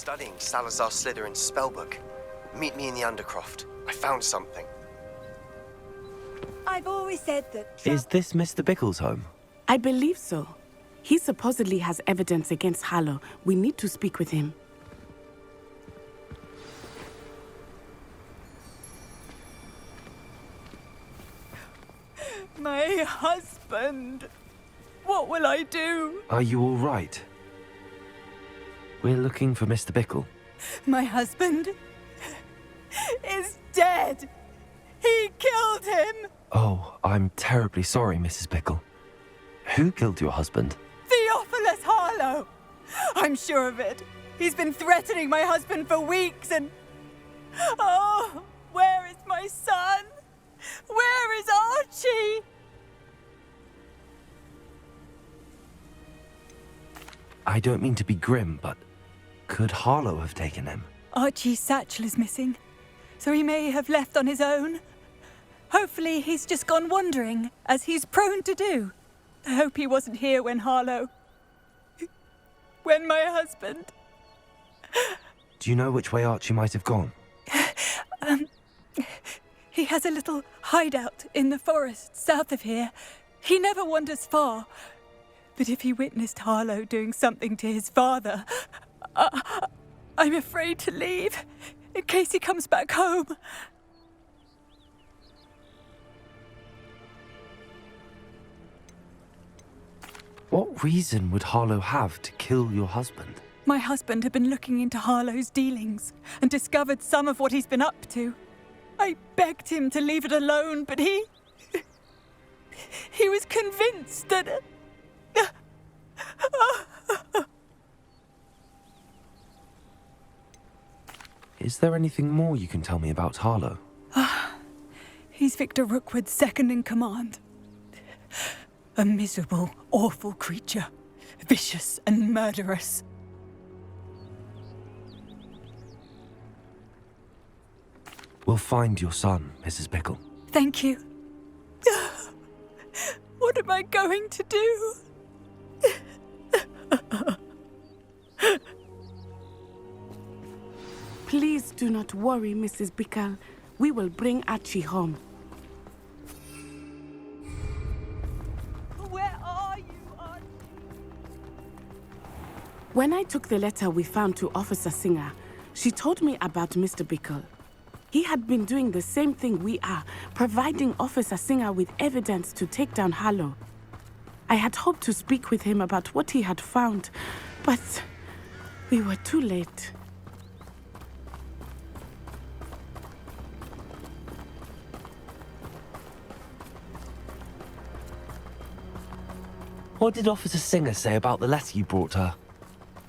studying Salazar Slytherin's spellbook. Meet me in the Undercroft. I found something. I've always said that... Is this Mr. Bickle's home? I believe so. He supposedly has evidence against Harlow. We need to speak with him. My husband! What will I do? Are you all right? We're looking for Mr. Bickle. My husband is dead! He killed him! Oh, I'm terribly sorry, Mrs. Bickle. Who killed your husband? Theophilus Harlow! I'm sure of it. He's been threatening my husband for weeks and... Oh, where is my son? Where is Archie? I don't mean to be grim, but could Harlow have taken him? Archie's satchel is missing, so he may have left on his own. Hopefully he's just gone wandering, as he's prone to do. I hope he wasn't here when when my husband... Do you know which way Archie might have gone? He has a little hideout in the forest south of here. He never wanders far. But if he witnessed Harlow doing something to his father, I'm afraid to leave, in case he comes back home. What reason would Harlow have to kill your husband? My husband had been looking into Harlow's dealings and discovered some of what he's been up to. I begged him to leave it alone, but he was convinced that... Is there anything more you can tell me about Harlow? He's Victor Rookwood's second in command. A miserable, awful creature. Vicious and murderous. We'll find your son, Mrs. Bickle. Thank you. What am I going to do? Please do not worry, Mrs. Bickle. We will bring Archie home. Where are you, Archie? When I took the letter we found to Officer Singer, she told me about Mr. Bickle. He had been doing the same thing we are, providing Officer Singer with evidence to take down Harlow. I had hoped to speak with him about what he had found, but we were too late. What did Officer Singer say about the letter you brought her?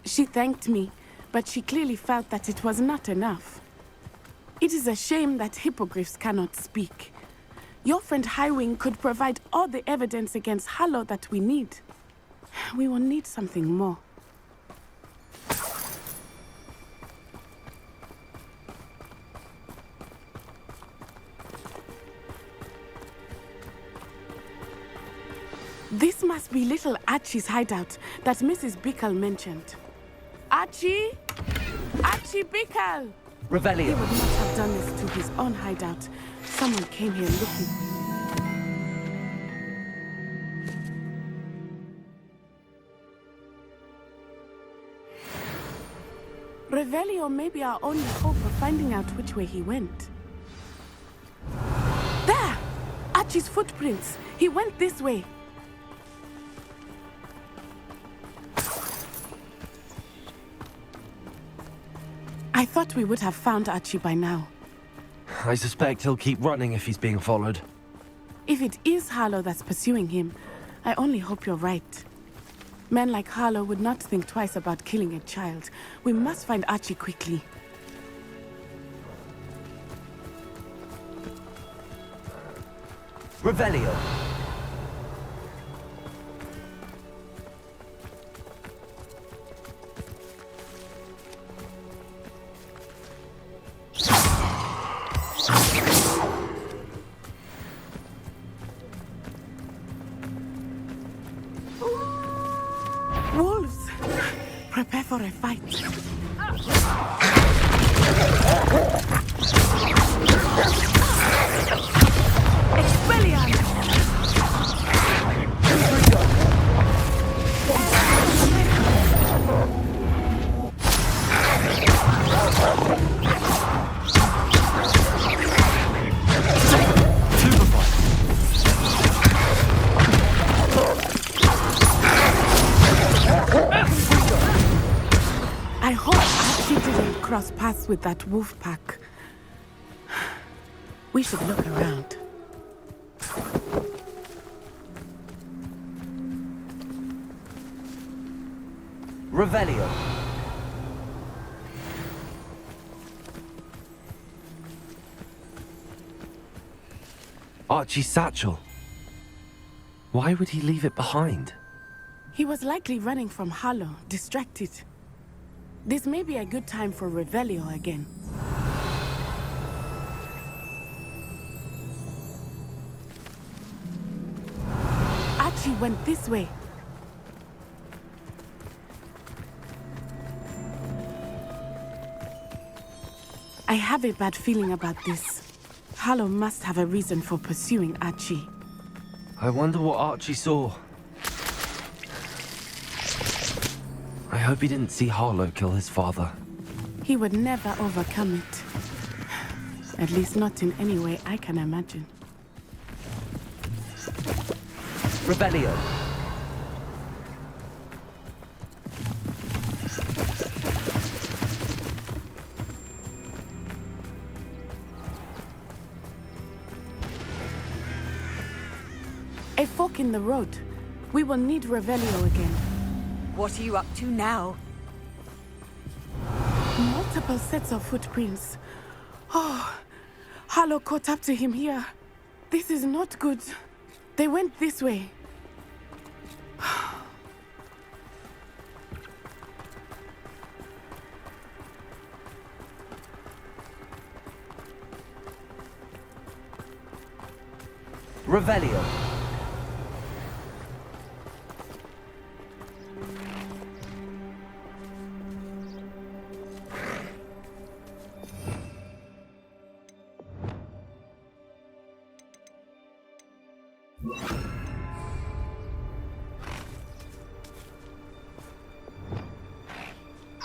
She thanked me, but she clearly felt that it was not enough. It is a shame that hippogriffs cannot speak. Your friend Highwing could provide all the evidence against Harlow that we need. We will need something more. This must be little Archie's hideout that Mrs. Bickle mentioned. Archie? Archie Bickle! He Revelio. would not have done this to his own hideout. Someone came here looking for him. Revelio may be our only hope of finding out which way he went. There! Archie's footprints. He went this way. I thought we would have found Archie by now. I suspect he'll keep running if he's being followed. If it is Harlow that's pursuing him, I only hope you're right. Men like Harlow would not think twice about killing a child. We must find Archie quickly. Revelio. Wolves! Prepare for a fight. I hope Archie didn't cross paths with that wolf pack. We should look around. Revelio. Archie's satchel. Why would he leave it behind? He was likely running from Harlow, distracted. This may be a good time for Revelio again. Archie went this way. I have a bad feeling about this. Harlow must have a reason for pursuing Archie. I wonder what Archie saw. I hope he didn't see Harlow kill his father. He would never overcome it. At least not in any way I can imagine. Revelio. A fork in the road. We will need Revelio again. What are you up to now? Multiple sets of footprints. Oh, Harlow caught up to him here. This is not good. They went this way. Revelio.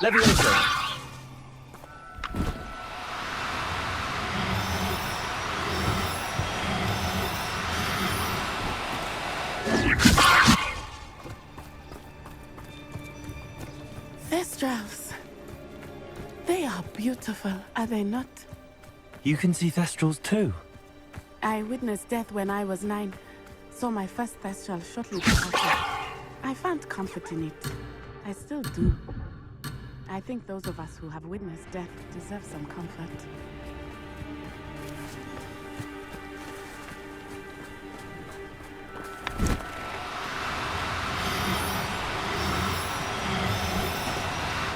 Levioso. Thestrals. They are beautiful, are they not? You can see Thestrals too. I witnessed death when I was 9. Saw my first Thestral shortly thereafter. I found comfort in it. I still do. I think those of us who have witnessed death deserve some comfort.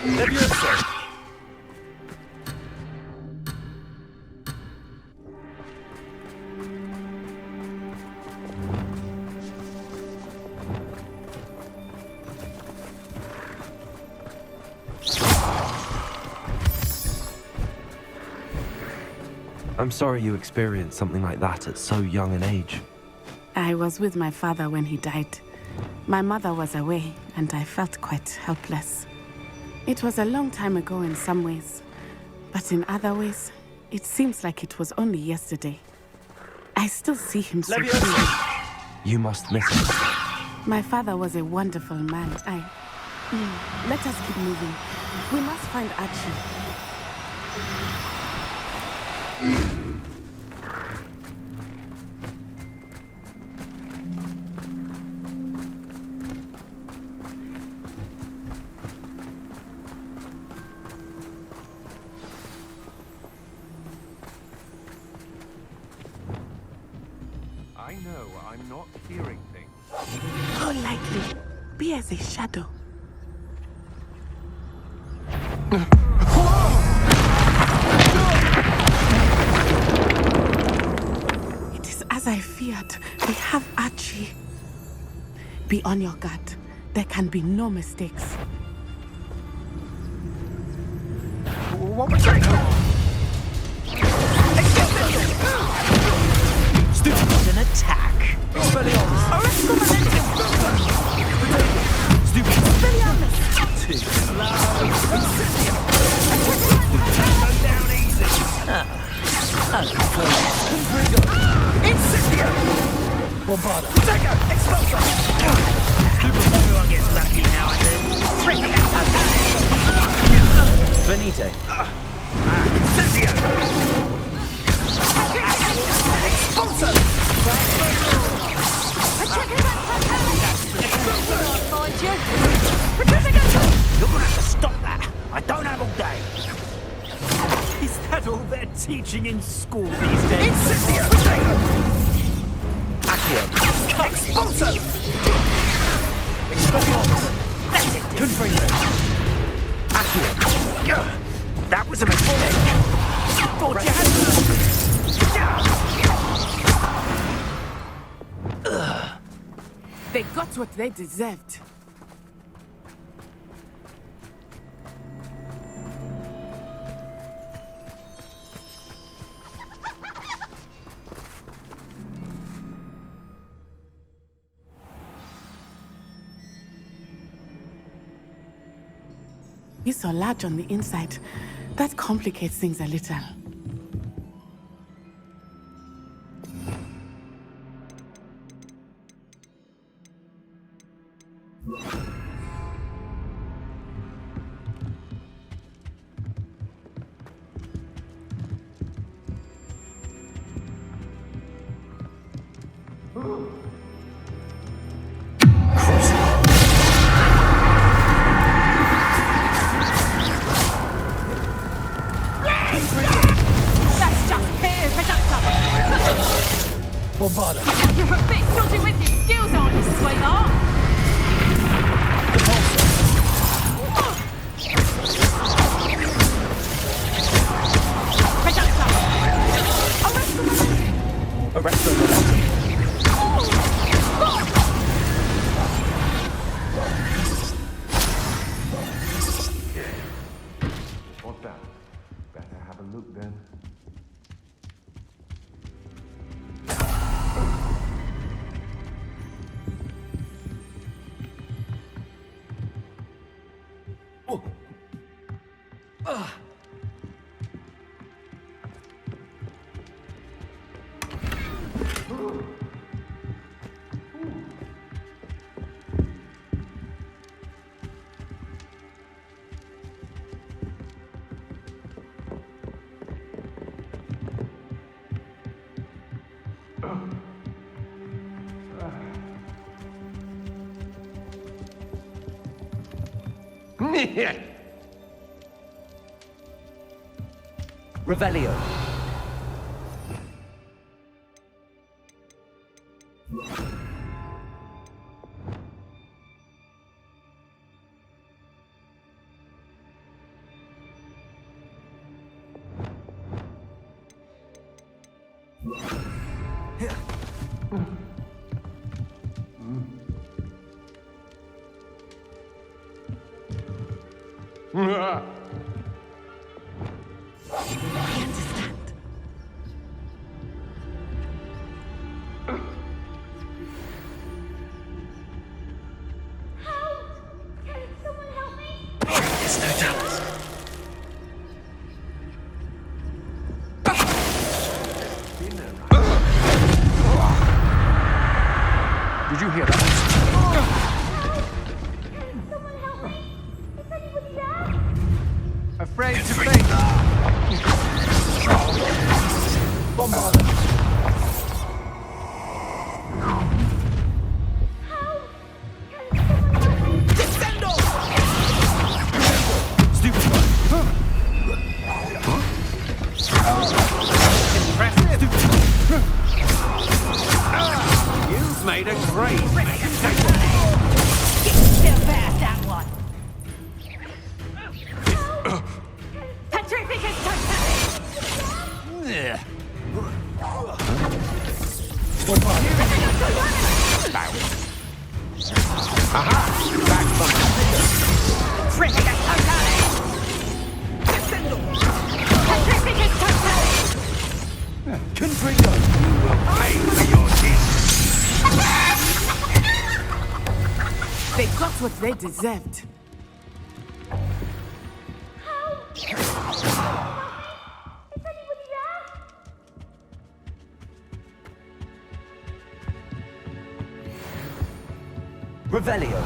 Levioso. I'm sorry you experienced something like that at so young an age. I was with my father when he died. My mother was away, and I felt quite helpless. It was a long time ago in some ways, but in other ways, it seems like it was only yesterday. I still see him so clearly. You must miss him. My father was a wonderful man. Let us keep moving. We must find Archie. I know I'm not hearing things. Go lightly. Be as a shadow. It is as I feared. We have Archie. Be on your guard. There can be no mistakes. what we're doing. Stupid an attack. Expelliarmus. Stupid. Expelliarmus. Too slow. Go down easy. Incendio. Bombarda. Take out. Expulsor. Everyone gets lucky now and then. Benito. Incendio. Expulsor. You're gonna have to stop that. I don't have all day. Is that all they're teaching in school these days? Incendio. Accio. Expulsor. Expelliarmus. That's it. Confringo. Accio. That was a mistake. Thought you had They got what they deserved. He's so large on the inside. That complicates things a little. Bombarda. You're a bit dodgy with your skills, aren't you, sweetheart? Arresto. What's that? Better have a look then. Revelio. Did you hear that? Afraid to face. Bombarda. Descendo! Stupid one. Impressive. You've made a great mistake. Still past that one. Petrificus totalus. Aha! Back from Petrificus totalus. Descendo! they deserved. Revelio.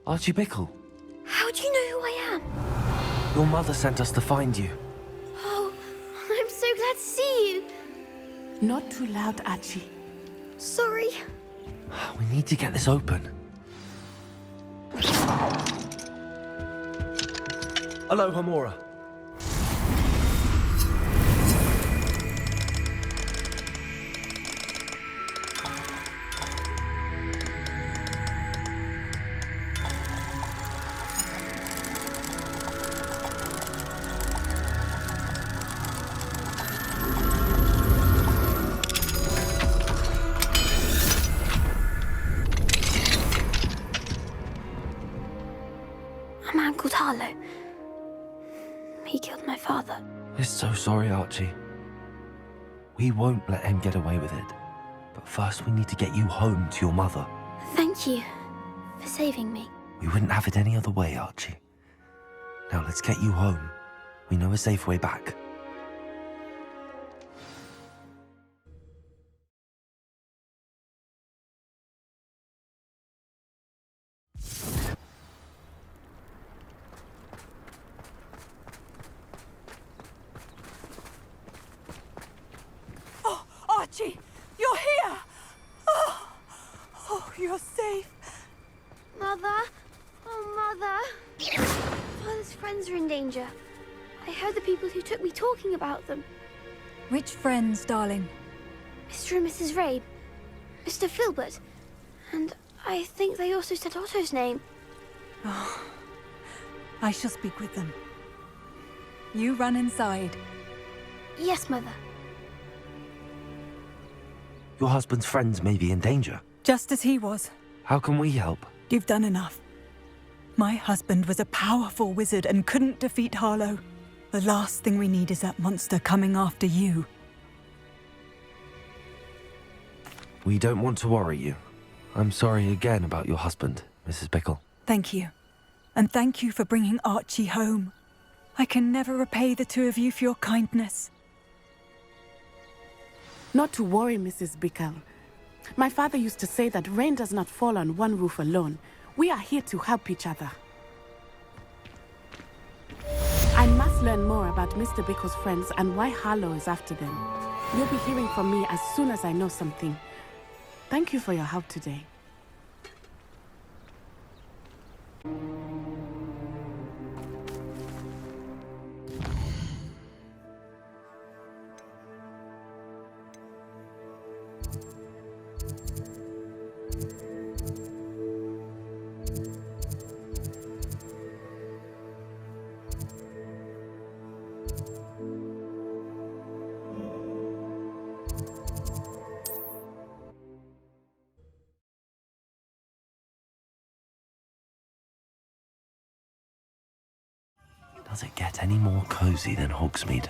Archie Bickle. How do you know who I am? Your mother sent us to find you. Oh, I'm so glad to see you. Not too loud, Archie. Sorry. We need to get this open. Hello, Hamora. A man called Harlow. He killed my father. We're so sorry, Archie. We won't let him get away with it. But first we need to get you home to your mother. Thank you for saving me. We wouldn't have it any other way, Archie. Now let's get you home. We know a safe way back. Archie, you're here! Oh, you're safe. Mother? Oh, Mother. Father's friends are in danger. I heard the people who took me talking about them. Which friends, darling? Mr. and Mrs. Rabe, Mr. Filbert, and I think they also said Otto's name. Oh, I shall speak with them. You run inside. Yes, Mother. Your husband's friends may be in danger. Just as he was. How can we help? You've done enough. My husband was a powerful wizard and couldn't defeat Harlow. The last thing we need is that monster coming after you. We don't want to worry you. I'm sorry again about your husband, Mrs. Bickle. Thank you. And thank you for bringing Archie home. I can never repay the two of you for your kindness. Not to worry, Mrs. Bickle. My father used to say that rain does not fall on one roof alone. We are here to help each other. I must learn more about Mr. Bickle's friends and why Harlow is after them. You'll be hearing from me as soon as I know something. Thank you for your help today. Does it get any more cozy than Hogsmeade?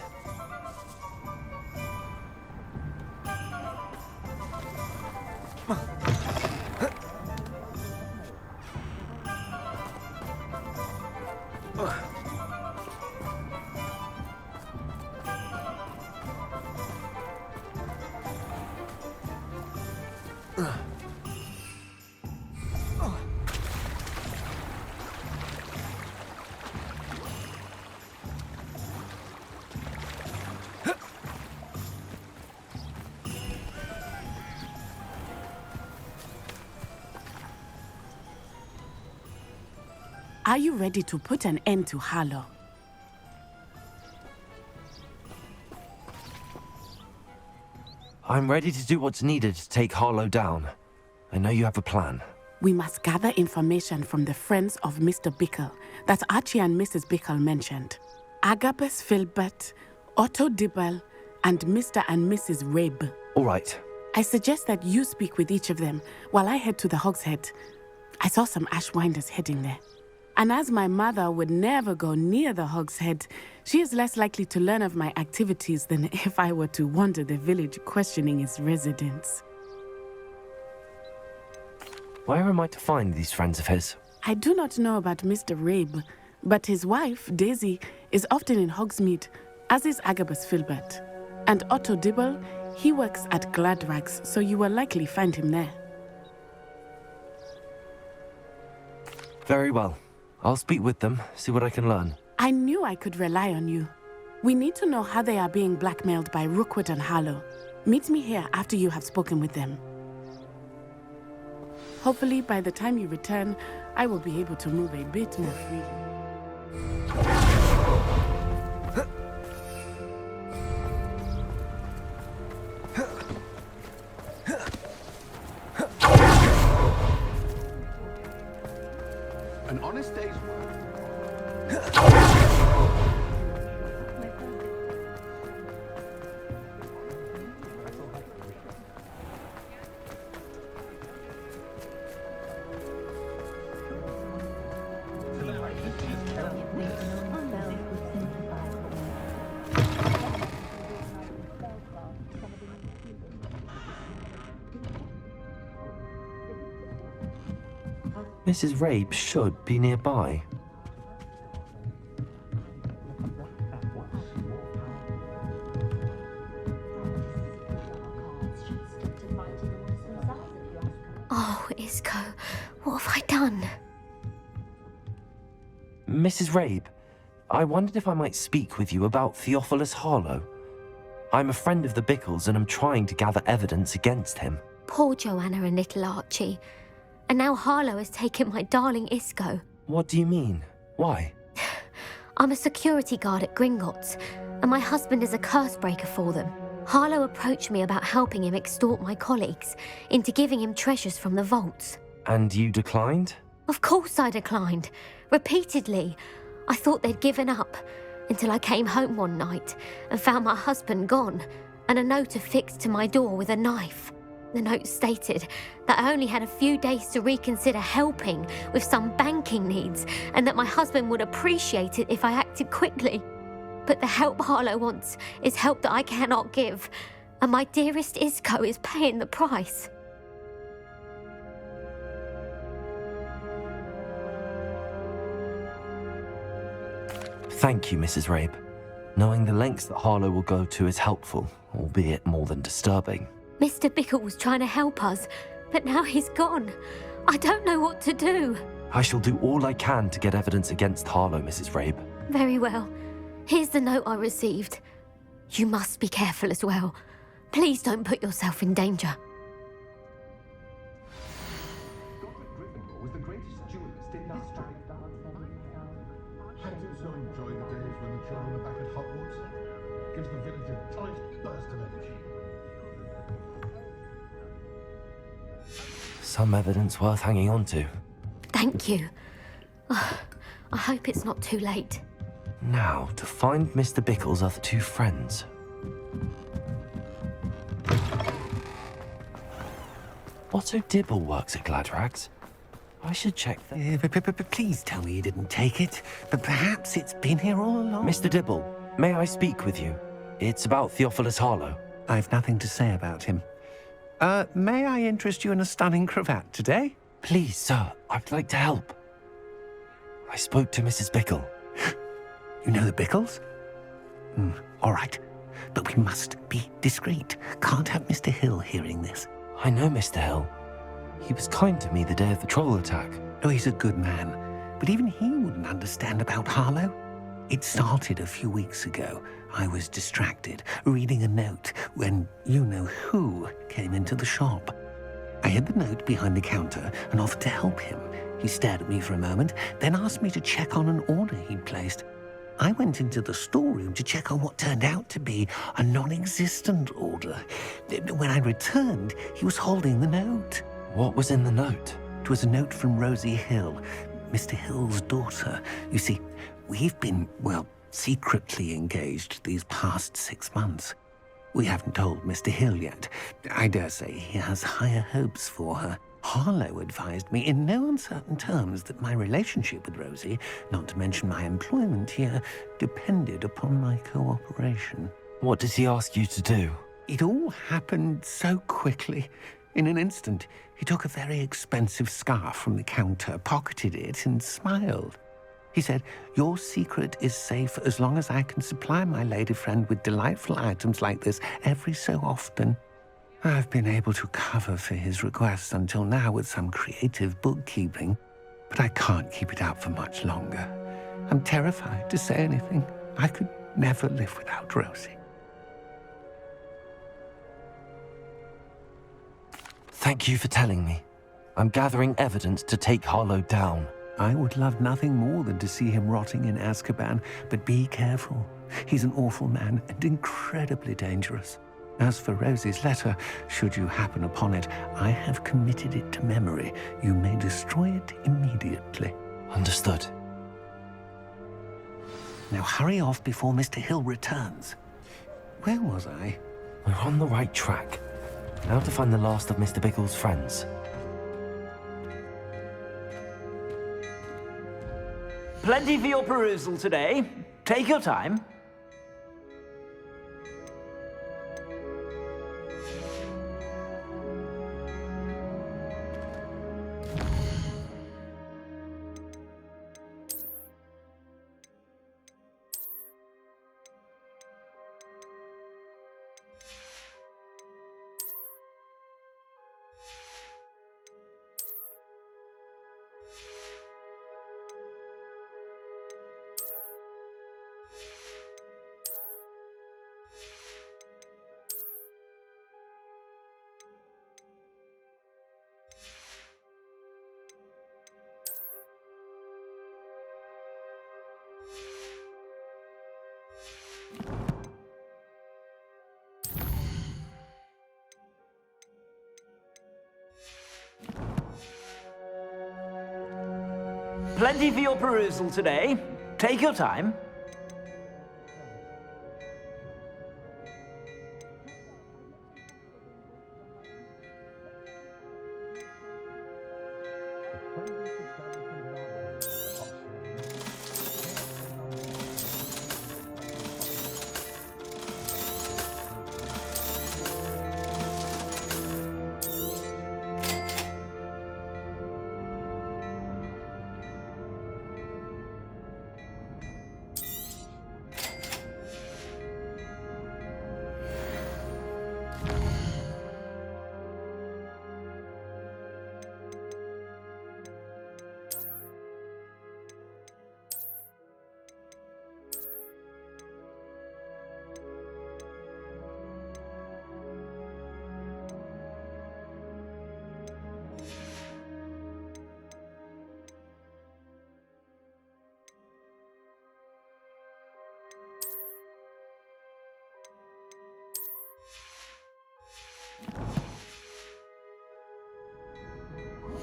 Are you ready to put an end to Harlow? I'm ready to do what's needed to take Harlow down. I know you have a plan. We must gather information from the friends of Mr. Bickle that Archie and Mrs. Bickle mentioned. Agabus Filbert, Otto Dibble, and Mr. and Mrs. Rabe. All right. I suggest that you speak with each of them while I head to the Hogshead. I saw some Ashwinders heading there. And as my mother would never go near the Hog's Head, she is less likely to learn of my activities than if I were to wander the village questioning its residents. Where am I to find these friends of his? I do not know about Mr. Rabe, but his wife, Daisy, is often in Hogsmeade, as is Agabus Filbert. And Otto Dibble, he works at Gladrags, so you will likely find him there. Very well. I'll speak with them, see what I can learn. I knew I could rely on you. We need to know how they are being blackmailed by Rookwood and Harlow. Meet me here after you have spoken with them. Hopefully, by the time you return, I will be able to move a bit more freely. An honest day's work. Mrs. Rabe should be nearby. Oh, Isco, what have I done? Mrs. Rabe, I wondered if I might speak with you about Theophilus Harlow. I'm a friend of the Bickles and I'm trying to gather evidence against him. Poor Joanna and little Archie. And now Harlow has taken my darling Isco. What do you mean? Why? I'm a security guard at Gringotts, and my husband is a curse breaker for them. Harlow approached me about helping him extort my colleagues into giving him treasures from the vaults. And you declined? Of course I declined. Repeatedly. I thought they'd given up, until I came home one night and found my husband gone, and a note affixed to my door with a knife. The note stated that I only had a few days to reconsider helping with some banking needs, and that my husband would appreciate it if I acted quickly. But the help Harlow wants is help that I cannot give, and my dearest Isco is paying the price. Thank you, Mrs. Rabe. Knowing the lengths that Harlow will go to is helpful, albeit more than disturbing. Mr. Bickle was trying to help us, but now he's gone. I don't know what to do. I shall do all I can to get evidence against Harlow, Mrs. Rabe. Very well. Here's the note I received. You must be careful as well. Please don't put yourself in danger. Was the greatest duelist in history. I do so enjoy the days when the children are back at Hogwarts. Gives the village a tight burst of energy. Some evidence worth hanging on to. Thank you. I hope it's not too late. Now, to find Mr. Bickle's other two friends. Otto Dibble works at Gladrags. I should check that. Please tell me you didn't take it. But perhaps it's been here all along. Mr. Dibble, may I speak with you? It's about Theophilus Harlow. I've nothing to say about him. May I interest you in a stunning cravat today? Please, sir, I'd like to help. I spoke to Mrs. Bickle. You know the Bickles? All right. But we must be discreet. Can't have Mr. Hill hearing this. I know Mr. Hill. He was kind to me the day of the troll attack. Oh, he's a good man. But even he wouldn't understand about Harlow. It started a few weeks ago. I was distracted, reading a note, when you-know-who came into the shop. I hid the note behind the counter and offered to help him. He stared at me for a moment, then asked me to check on an order he'd placed. I went into the storeroom to check on what turned out to be a non-existent order. When I returned, he was holding the note. What was in the note? It was a note from Rosie Hill, Mr. Hill's daughter. You see, we've been, secretly engaged these past 6 months. We haven't told Mr. Hill yet. I dare say he has higher hopes for her. Harlow advised me in no uncertain terms that my relationship with Rosie, not to mention my employment here, depended upon my cooperation. What does he ask you to do? It all happened so quickly. In an instant, he took a very expensive scarf from the counter, pocketed it, and smiled. He said, "Your secret is safe as long as I can supply my lady friend with delightful items like this every so often." I've been able to cover for his requests until now with some creative bookkeeping, but I can't keep it up for much longer. I'm terrified to say anything. I could never live without Rosie. Thank you for telling me. I'm gathering evidence to take Harlow down. I would love nothing more than to see him rotting in Azkaban, but be careful. He's an awful man and incredibly dangerous. As for Rosie's letter, should you happen upon it, I have committed it to memory. You may destroy it immediately. Understood. Now hurry off before Mr. Hill returns. Where was I? We're on the right track. Now to find the last of Mr. Bickle's friends. Plenty for your perusal today. Take your time. Plenty for your perusal today. Take your time.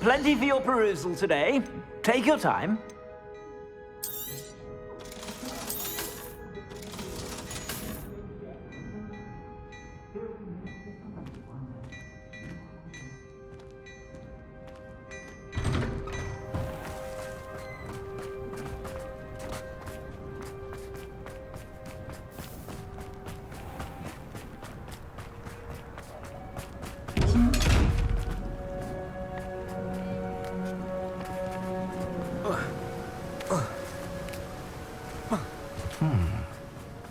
Plenty for your perusal today. Take your time.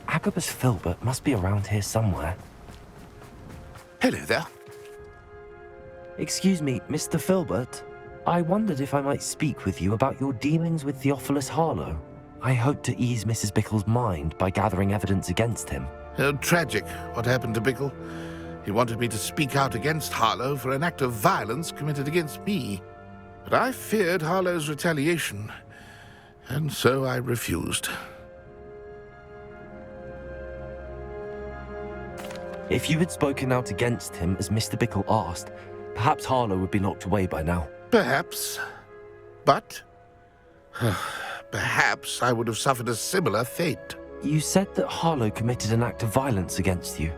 Agabus Filbert must be around here somewhere. Hello there. Excuse me, Mr. Filbert. I wondered if I might speak with you about your dealings with Theophilus Harlow. I hope to ease Mrs. Bickle's mind by gathering evidence against him. Oh, tragic what happened to Bickle. He wanted me to speak out against Harlow for an act of violence committed against me. But I feared Harlow's retaliation, and so I refused. If you had spoken out against him as Mr. Bickle asked, perhaps Harlow would be locked away by now. Perhaps. But perhaps I would have suffered a similar fate. You said that Harlow committed an act of violence against you.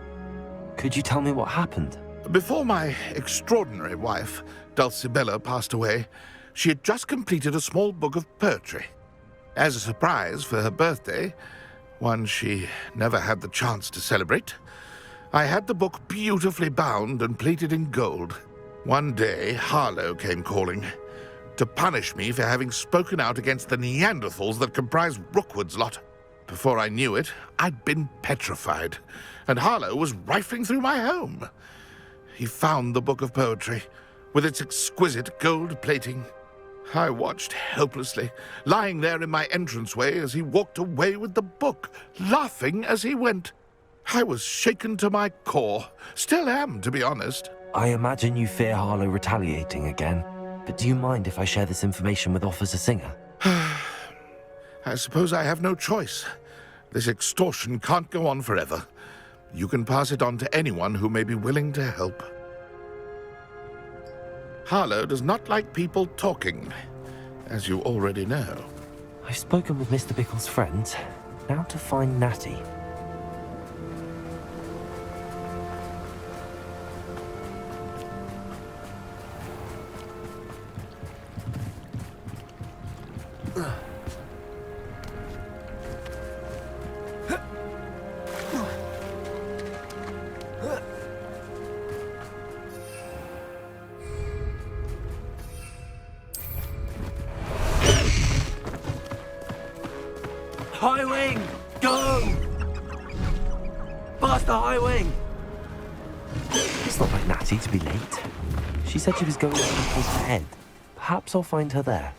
Could you tell me what happened? Before my extraordinary wife, Dulcibella, passed away, she had just completed a small book of poetry. As a surprise for her birthday, one she never had the chance to celebrate, I had the book beautifully bound and plated in gold. One day, Harlow came calling to punish me for having spoken out against the Neanderthals that comprise Rookwood's lot. Before I knew it, I'd been petrified, and Harlow was rifling through my home. He found the book of poetry, with its exquisite gold plating. I watched helplessly, lying there in my entranceway as he walked away with the book, laughing as he went. I was shaken to my core. Still am, to be honest. I imagine you fear Harlow retaliating again, but do you mind if I share this information with Officer Singer? I suppose I have no choice. This extortion can't go on forever. You can pass it on to anyone who may be willing to help. Harlow does not like people talking, as you already know. I've spoken with Mr. Bickle's friends. Now to find Natty. High wing! Go! Past the high wing! It's not like Natty to be late. She said she was going to Bickle's head. Perhaps I'll find her there.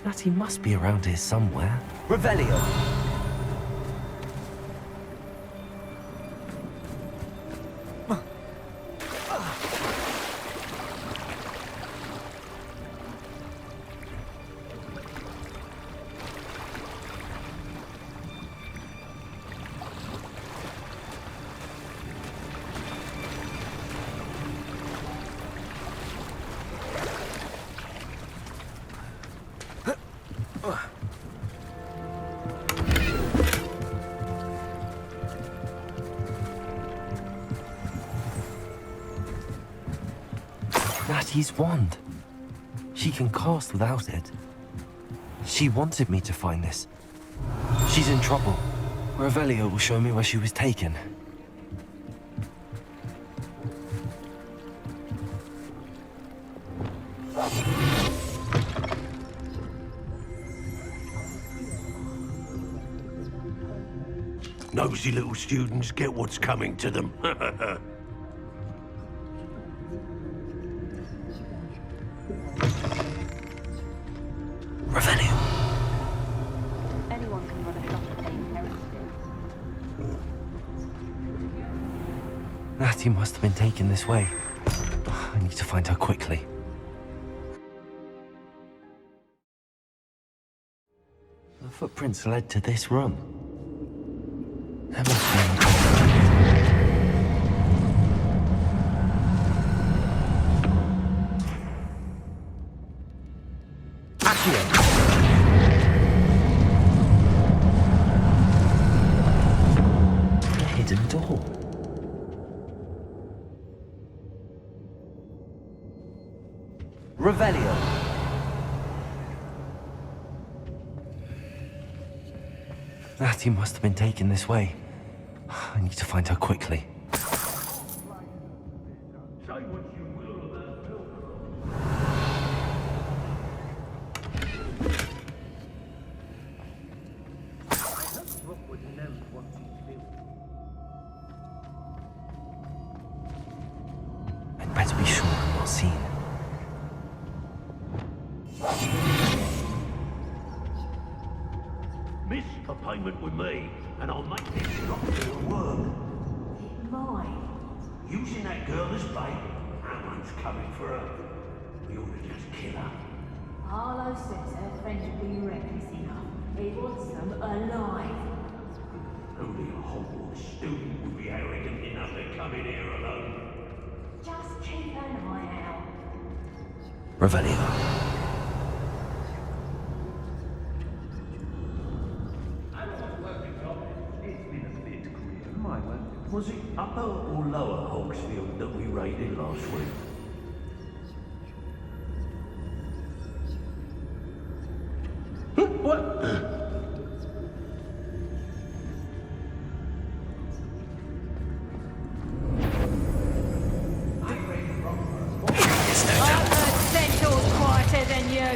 Natty must be around here somewhere. Revelio. Natty's wand. She can cast without it. She wanted me to find this. She's in trouble. Revelio will show me where she was taken. Nosy little students get what's coming to them. Revelio. Anyone can run a shop at the inheritance. Natty must have been taken this way. I need to find her quickly. The footprints led to this room. There must be an hidden door. Revelio. Natty must have been taken this way. I need to find her quickly. I'd better be sure I'm not seen. Miss a payment with me, and I'll make this shop do work. Mine. Using that girl as bait? No one's coming for her. We ought to just kill her. Harlow says her friend will be reckless enough. He wants them alive. Only a Hogwarts student would be arrogant enough to come in here alone. Just keep an eye out. Revelio. Was it upper or lower Hogsfield that we raided last week? What? I've heard Centaur's quieter than you.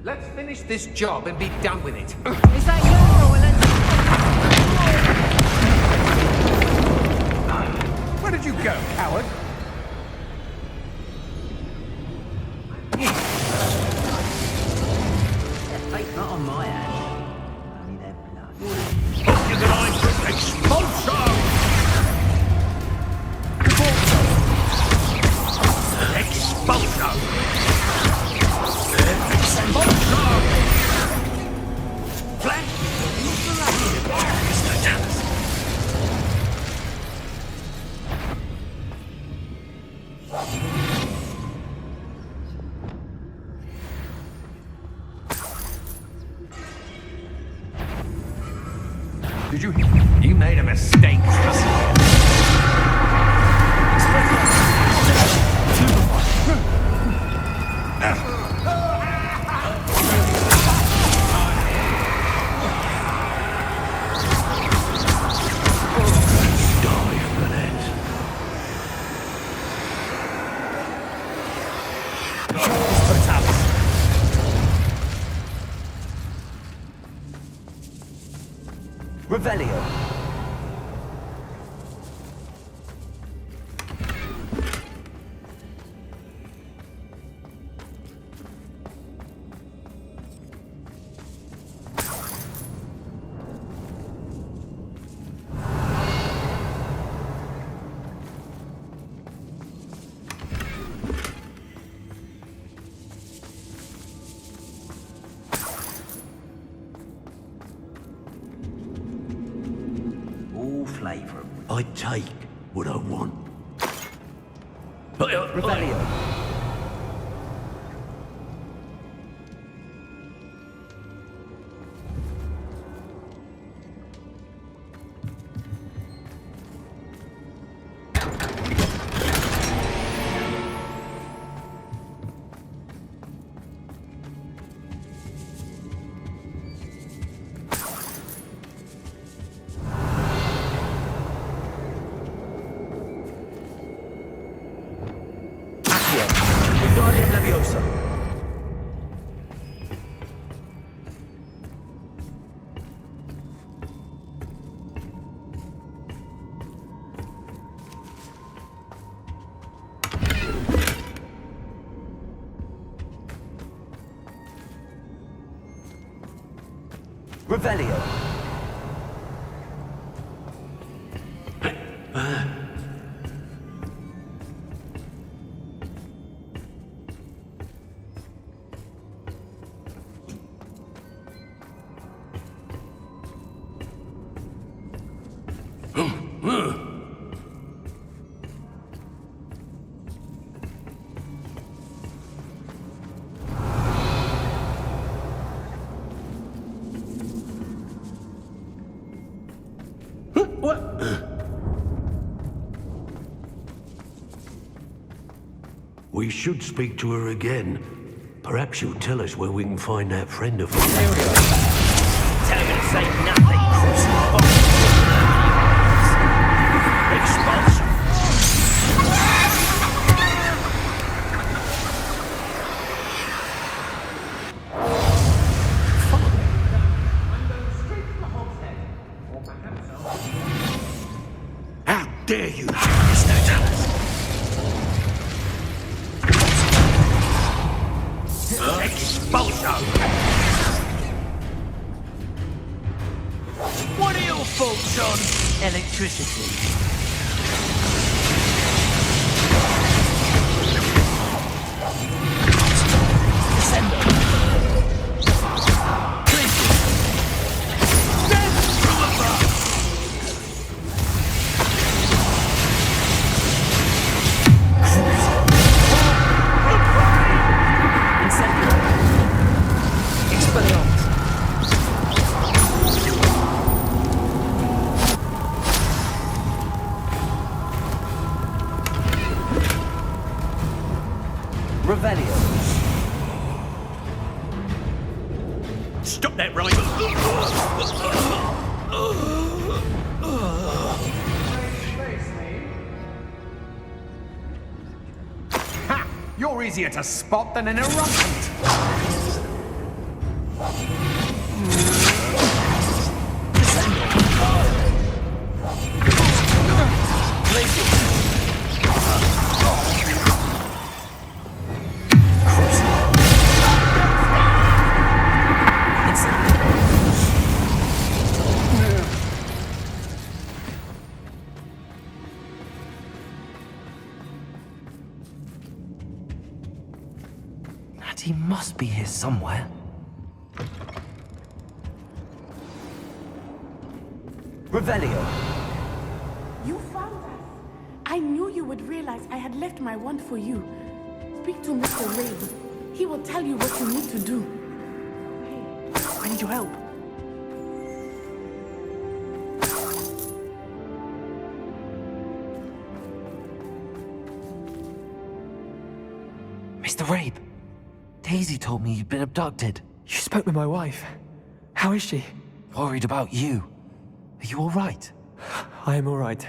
Let's finish this job and be done with it. Is that your toilet? Where did you go, coward? Fate not on my hands. Only their blood. You're gonna expulsion! Expulsion! Did you? You made a mistake. Revelio. Flavour. I take what I want. Revelio. Revelio. We should speak to her again. Perhaps she'll tell us where we can find that friend of hers. Tell her to say nothing. Expulsion! How dare you! Expulso! What are your thoughts on electricity? Stop that right! Ha! You're easier to spot than an eruptant! Natty must be here somewhere. Revelio! You found us. I knew you would realize I had left my wand for you. Speak to Mr. Raid. He will tell you what you need to do. I need your help. Mr. Rabe, Daisy told me you'd been abducted. You spoke with my wife. How is she? Worried about you. Are you all right? I am all right.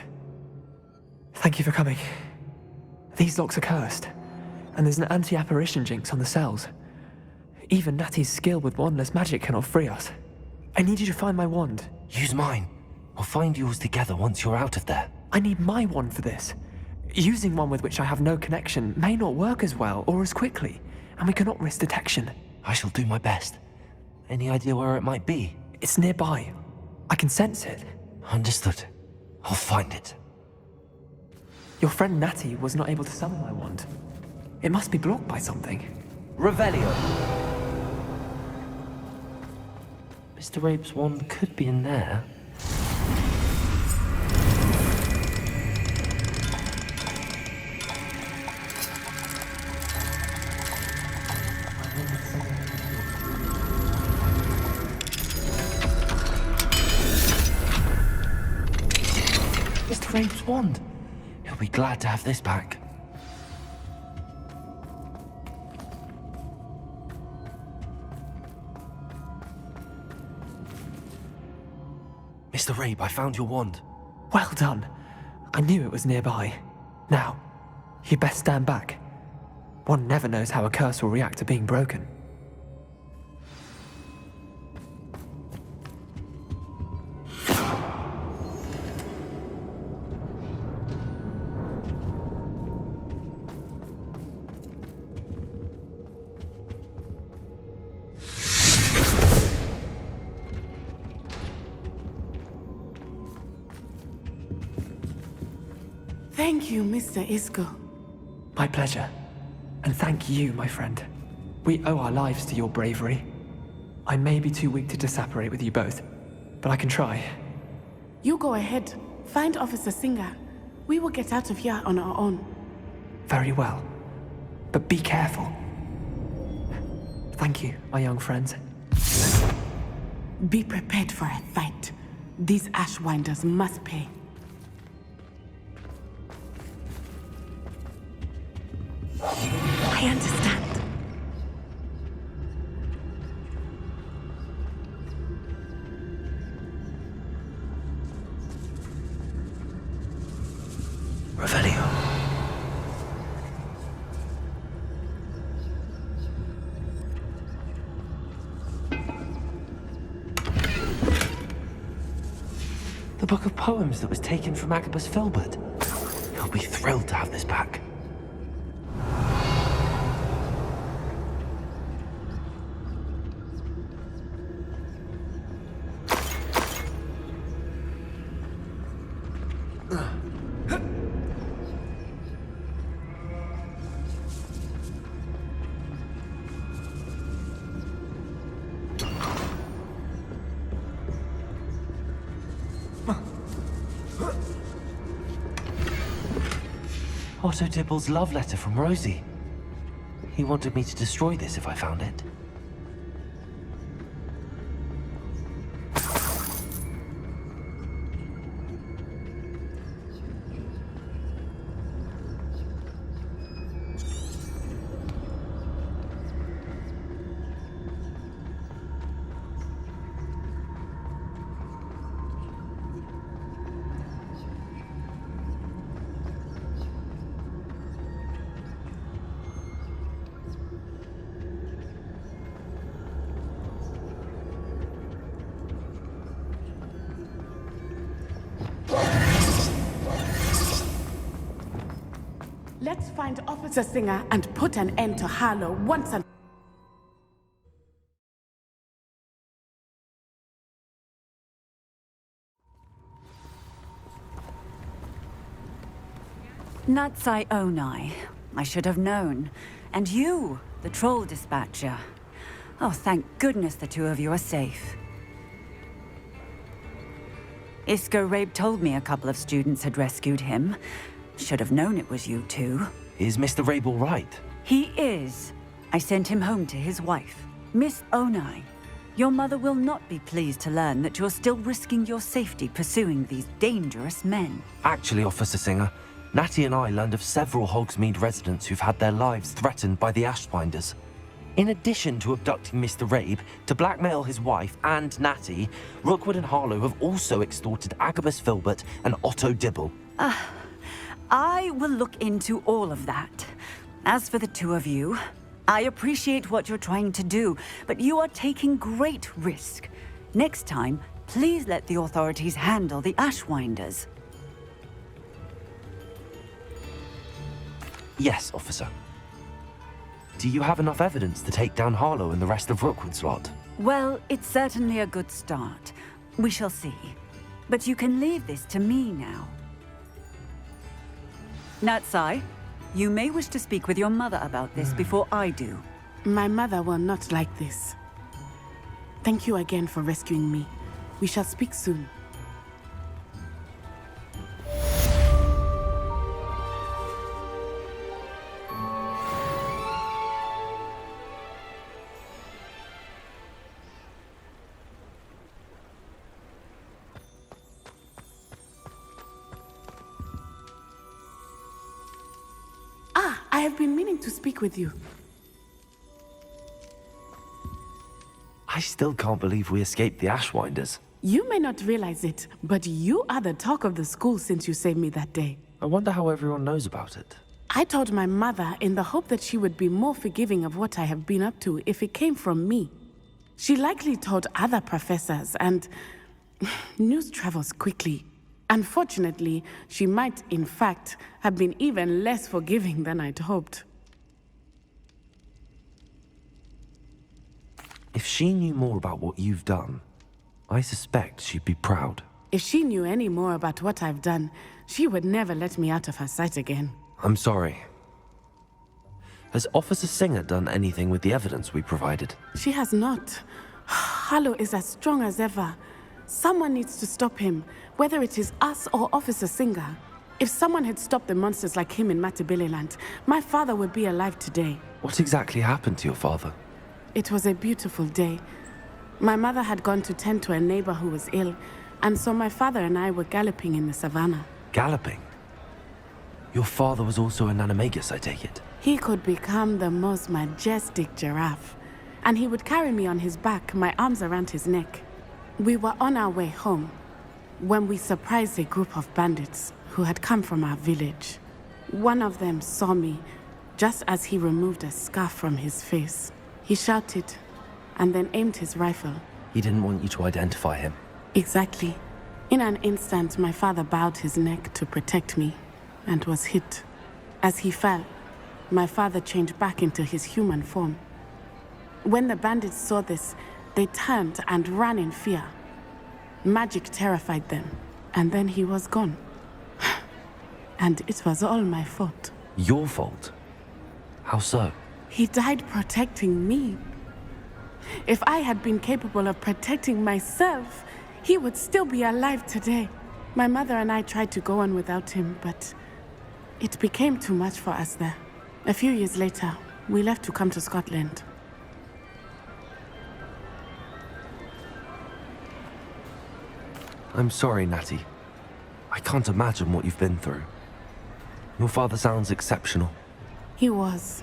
Thank you for coming. These locks are cursed, and there's an anti-apparition jinx on the cells. Even Natty's skill with wandless magic cannot free us. I need you to find my wand. Use mine. We'll find yours together once you're out of there. I need my wand for this. Using one with which I have no connection may not work as well or as quickly, and we cannot risk detection. I shall do my best. Any idea where it might be? It's nearby. I can sense it. Understood. I'll find it. Your friend Natty was not able to summon my wand. It must be blocked by something. Revelio! Mr. Rabe's wand could be in there. Mr. Rabe's wand! He'll be glad to have this back. Mr. Rabe, I found your wand. Well done. I knew it was nearby. Now, you best stand back. One never knows how a curse will react to being broken. Thank you, Mr. Isco. My pleasure. And thank you, my friend. We owe our lives to your bravery. I may be too weak to disapparate with you both, but I can try. You go ahead. Find Officer Singer. We will get out of here on our own. Very well. But be careful. Thank you, my young friends. Be prepared for a fight. These Ashwinders must pay. I understand. Revelio. The book of poems that was taken from Agabus Filbert. He'll be thrilled to have this back. Otto Dibble's love letter from Rosie. He wanted me to destroy this if I found it. Let's find Officer Singer and put an end to Harlow once and... Natsai Onai. I should have known. And you, the troll dispatcher. Oh, thank goodness the two of you are safe. Isco Rabe told me a couple of students had rescued him. Should have known it was you two. Is Mr. Rabe all right? He is. I sent him home to his wife. Miss Onai, your mother will not be pleased to learn that you're still risking your safety pursuing these dangerous men. Actually, Officer Singer, Natty and I learned of several Hogsmeade residents who've had their lives threatened by the Ashbinders. In addition to abducting Mr. Rabe, to blackmail his wife and Natty, Rookwood and Harlow have also extorted Agabus Filbert and Otto Dibble. I will look into all of that. As for the two of you, I appreciate what you're trying to do, but you are taking great risk. Next time, please let the authorities handle the Ashwinders. Yes, officer. Do you have enough evidence to take down Harlow and the rest of Rookwood's lot? Well, it's certainly a good start. We shall see. But you can leave this to me now. Natsai, you may wish to speak with your mother about this before I do. My mother will not like this. Thank you again for rescuing me. We shall speak soon. I have been meaning to speak with you. I still can't believe we escaped the Ashwinders. You may not realize it, but you are the talk of the school since you saved me that day. I wonder how everyone knows about it. I told my mother in the hope that she would be more forgiving of what I have been up to if it came from me. She likely told other professors, and news travels quickly. Unfortunately, she might, in fact, have been even less forgiving than I'd hoped. If she knew more about what you've done, I suspect she'd be proud. If she knew any more about what I've done, she would never let me out of her sight again. I'm sorry. Has Officer Singer done anything with the evidence we provided? She has not. Harlow is as strong as ever. Someone needs to stop him, whether it is us or Officer Singer. If someone had stopped the monsters like him in Matabeleland, my father would be alive today. What exactly happened to your father? It was a beautiful day. My mother had gone to tend to a neighbor who was ill, and so my father and I were galloping in the savannah. Galloping? Your father was also an animagus, I take it? He could become the most majestic giraffe, and he would carry me on his back, my arms around his neck. We were on our way home when we surprised a group of bandits who had come from our village. One of them saw me just as he removed a scarf from his face. He shouted and then aimed his rifle. He didn't want you to identify him. Exactly. In an instant, my father bowed his neck to protect me and was hit. As he fell, my father changed back into his human form. When the bandits saw this, they turned and ran in fear. Magic terrified them, and then he was gone. And it was all my fault. Your fault? How so? He died protecting me. If I had been capable of protecting myself, he would still be alive today. My mother and I tried to go on without him, but It became too much for us there. A few years later, we left to come to Scotland. I'm sorry, Natty. I can't imagine what you've been through. Your father sounds exceptional. He was.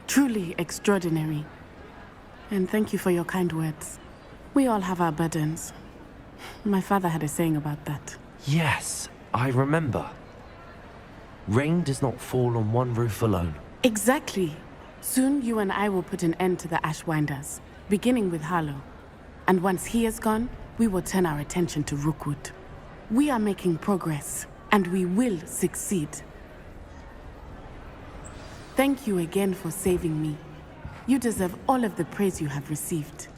Truly extraordinary. And thank you for your kind words. We all have our burdens. My father had a saying about that. Yes, I remember. Rain does not fall on one roof alone. Exactly. Soon you and I will put an end to the Ashwinders, beginning with Harlow. And once he is gone, we will turn our attention to Rookwood. We are making progress, and we will succeed. Thank you again for saving me. You deserve all of the praise you have received.